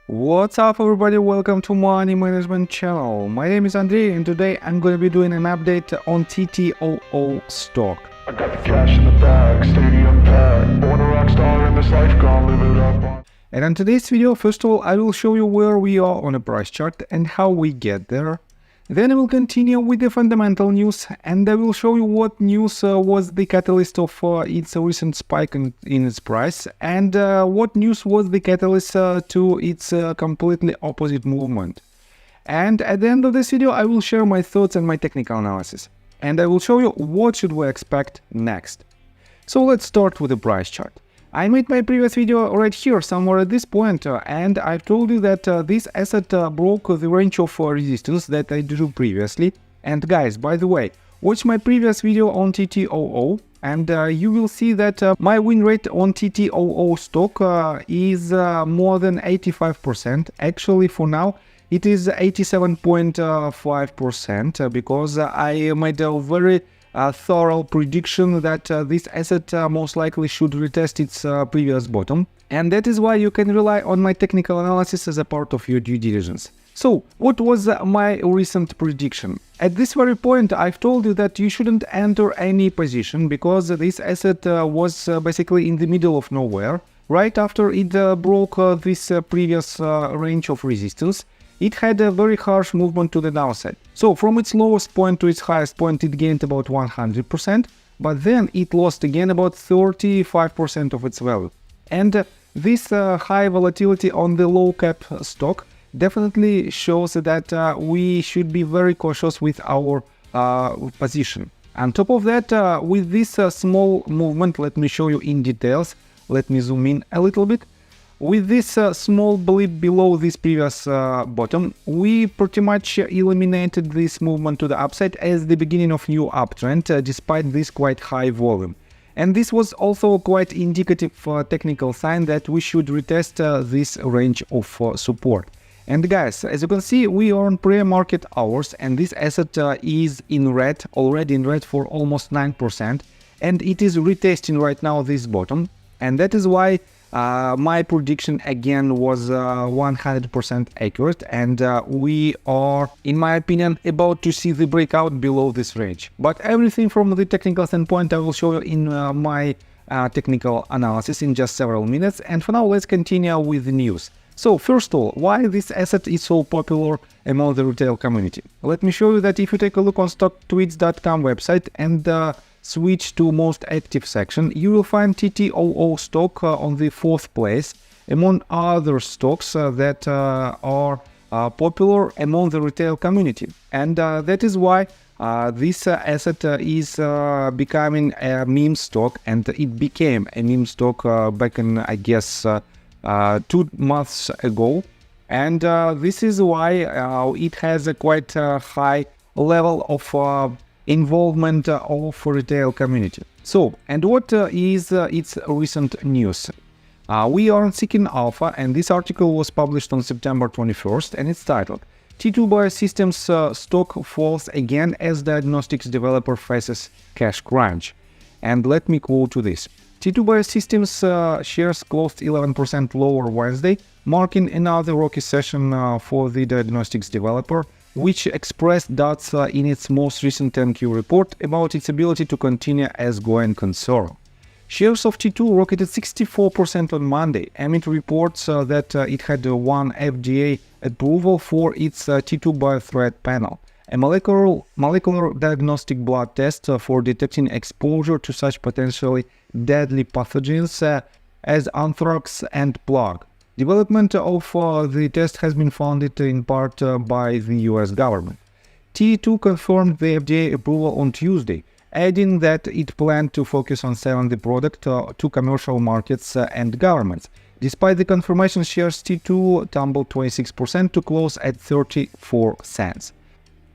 What's up everybody, welcome to Money Management channel. My name is Andrei and today I'm going to be doing an update on TTOO stock. I got the cash in the bag, stadium packed, born a rock star in this life, gonna live it up. And in today's video, first of all, I will show you where we are on a price chart and how we get there. Then I will continue with the fundamental news and I will show you what news was the catalyst of its recent spike in its price and what news was the catalyst to its completely opposite movement. And at the end of this video, I will share my thoughts and my technical analysis. And I will show you what should we expect next. So let's start with the price chart. I made my previous video right here, somewhere at this point, and I've told you that this asset broke the range of resistance that I drew previously. And guys, by the way, watch my previous video on TTOO, and you will see that my win rate on TTOO stock is more than 85%. Actually, for now, it is 87.5% because I made a very thorough prediction that this asset most likely should retest its previous bottom, and that is why you can rely on my technical analysis as a part of your due diligence. So, what was my recent prediction? At this very point, I've told you that you shouldn't enter any position because this asset was basically in the middle of nowhere. Right after it broke this previous range of resistance, it had a very harsh movement to the downside. So from its lowest point to its highest point, it gained about 100%, but then it lost again about 35% of its value. And this high volatility on the low cap stock definitely shows that we should be very cautious with our position. On top of that, with this small movement, let me show you in details. Let me zoom in a little bit. With this small blip below this previous bottom, we pretty much eliminated this movement to the upside as the beginning of new uptrend despite this quite high volume. And this was also quite indicative technical sign that we should retest this range of support. And guys, as you can see, we are on pre-market hours and this asset is in red, already in red for almost 9%, and it is retesting right now this bottom, and that is why my prediction again was 100% accurate, and we are, in my opinion, about to see the breakout below this range. But everything from the technical standpoint I will show you in my technical analysis in just several minutes, and for now let's continue with the news. So first of all, why this asset is so popular among the retail community? Let me show you that if you take a look on stocktweets.com website and switch to most active section, you will find TTOO stock on the 4th place among other stocks that are popular among the retail community. And that is why this asset is becoming a meme stock, and it became a meme stock back in, I guess, 2 months ago. And this is why it has a quite high level of involvement of retail community. So, and what is its recent news? We are on Seeking Alpha, and this article was published on September 21st, and it's titled T2 Biosystems stock falls again as diagnostics developer faces cash crunch. And let me quote to this. T2 Biosystems shares closed 11% lower Wednesday, marking another rocky session for the diagnostics developer, which expressed doubts in its most recent 10Q report about its ability to continue as going concern. Shares of T2 rocketed 64% on Monday amid reports that it had won FDA approval for its T2Bacteria Panel, a molecular diagnostic blood test for detecting exposure to such potentially deadly pathogens as anthrax and plague. Development of the test has been funded in part by the US government. T2 confirmed the FDA approval on Tuesday, adding that it planned to focus on selling the product to commercial markets and governments. Despite the confirmation, shares T2 tumbled 26% to close at 34 cents.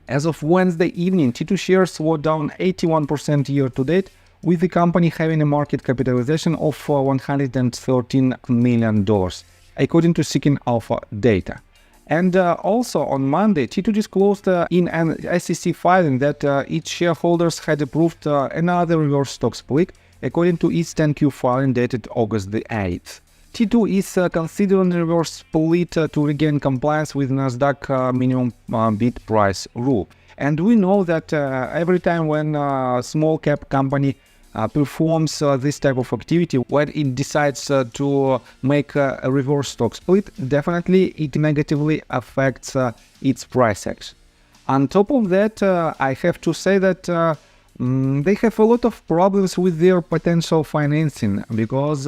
As of Wednesday evening, T2 shares were down 81% year-to-date, with the company having a market capitalization of $113 million. According to Seeking Alpha data. And also on Monday, T2 disclosed in an SEC filing that its shareholders had approved another reverse stock split, according to its 10Q filing dated August the 8th. T2 is considering reverse split to regain compliance with Nasdaq minimum bid price rule. And we know that every time when a small cap company performs this type of activity, when it decides to make a reverse stock split, definitely it negatively affects its price action. On top of that, I have to say that they have a lot of problems with their potential financing, because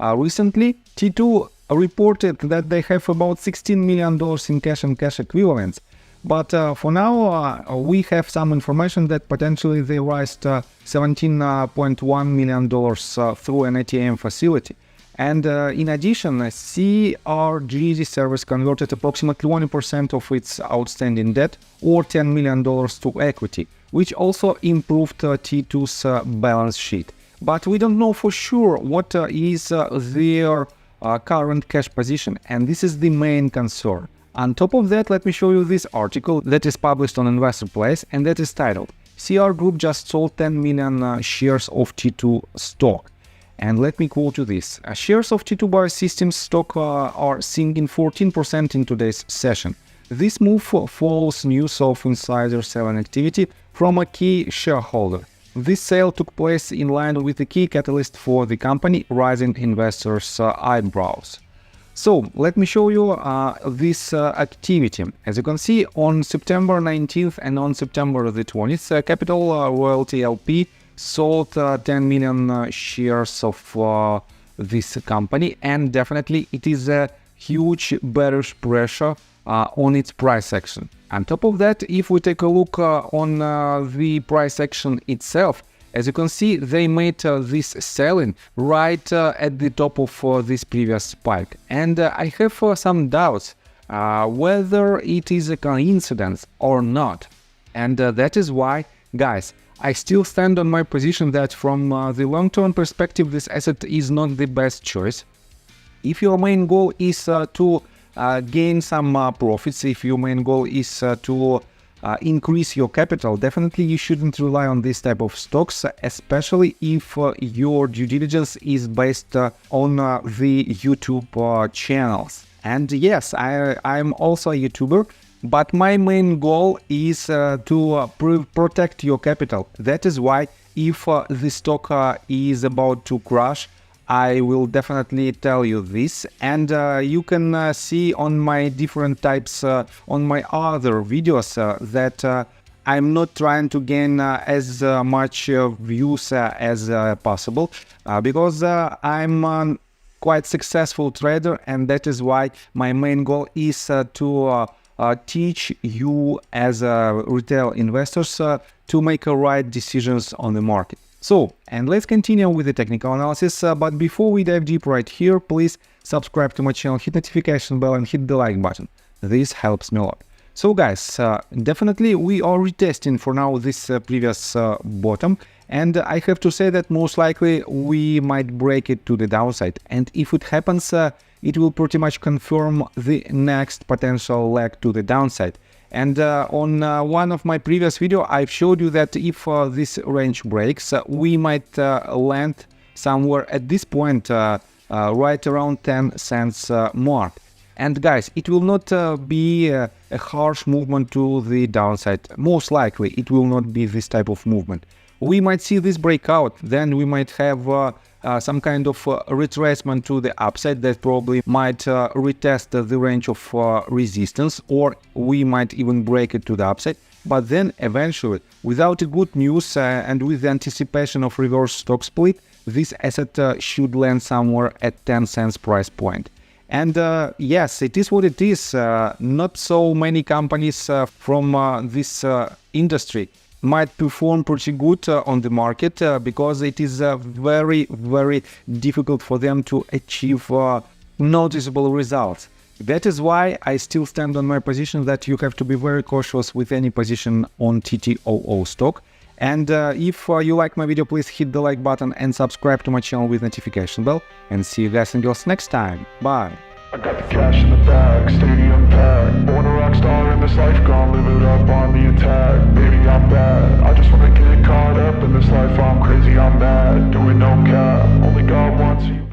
recently T2 reported that they have about $16 million in cash and cash equivalents. But for now, we have some information that potentially they raised $17.1 million through an ATM facility. And in addition, CRG service converted approximately 20% of its outstanding debt, or $10 million, to equity, which also improved T2's balance sheet. But we don't know for sure what is their current cash position, and this is the main concern. On top of that, let me show you this article that is published on Investor Place, and that is titled "CR Group just sold 10 million shares of T2 stock." And let me quote you this: shares of T2 Biosystems stock are sinking 14% in today's session. This move follows news of insider selling activity from a key shareholder. This sale took place in line with the key catalyst for the company, raising investors' eyebrows. So let me show you this activity. As you can see, on September 19th and on September the 20th, Capital Royalty LP sold 10 million shares of this company, and definitely it is a huge bearish pressure on its price action. On top of that, if we take a look on the price action itself, as you can see, they made this selling right at the top of this previous spike. And I have some doubts whether it is a coincidence or not. And that is why, guys, I still stand on my position that from the long-term perspective, this asset is not the best choice. If your main goal is to gain some profits, if your main goal is to increase your capital, definitely you shouldn't rely on this type of stocks, especially if your due diligence is based on the YouTube channels. And yes, I'm also a YouTuber, but my main goal is to protect your capital. That is why if the stock is about to crash, I will definitely tell you this, and you can see on my different types, on my other videos, that I'm not trying to gain as much views as possible, because I'm quite successful trader, and that is why my main goal is to teach you as retail investors to make right decisions on the market. So, and let's continue with the technical analysis, but before we dive deep right here, please subscribe to my channel, hit notification bell and hit the like button. This helps me a lot. So guys, definitely we are retesting for now this previous bottom, and I have to say that most likely we might break it to the downside, and if it happens, it will pretty much confirm the next potential leg to the downside. And on one of my previous videos, I've showed you that if this range breaks, we might land somewhere at this point, right around 10 cents mark. And guys, it will not be a harsh movement to the downside. Most likely, it will not be this type of movement. We might see this breakout, then we might have some kind of retracement to the upside that probably might retest the range of resistance, or we might even break it to the upside. But then eventually, without a good news and with the anticipation of reverse stock split, this asset should land somewhere at 10 cents price point. And yes, it is what it is. Not so many companies from this industry might perform pretty good on the market because it is very, very difficult for them to achieve noticeable results. That is why I still stand on my position that you have to be very cautious with any position on TTOO stock. And if you like my video, please hit the like button and subscribe to my channel with notification bell. And see you guys and girls next time. Bye. I got the cash in the bag, stadium packed. Born a rock star in this life, gone live it up on the attack. Baby, I'm bad, I just wanna get caught up in this life. I'm crazy, I'm mad, doing no cap. Only God wants you.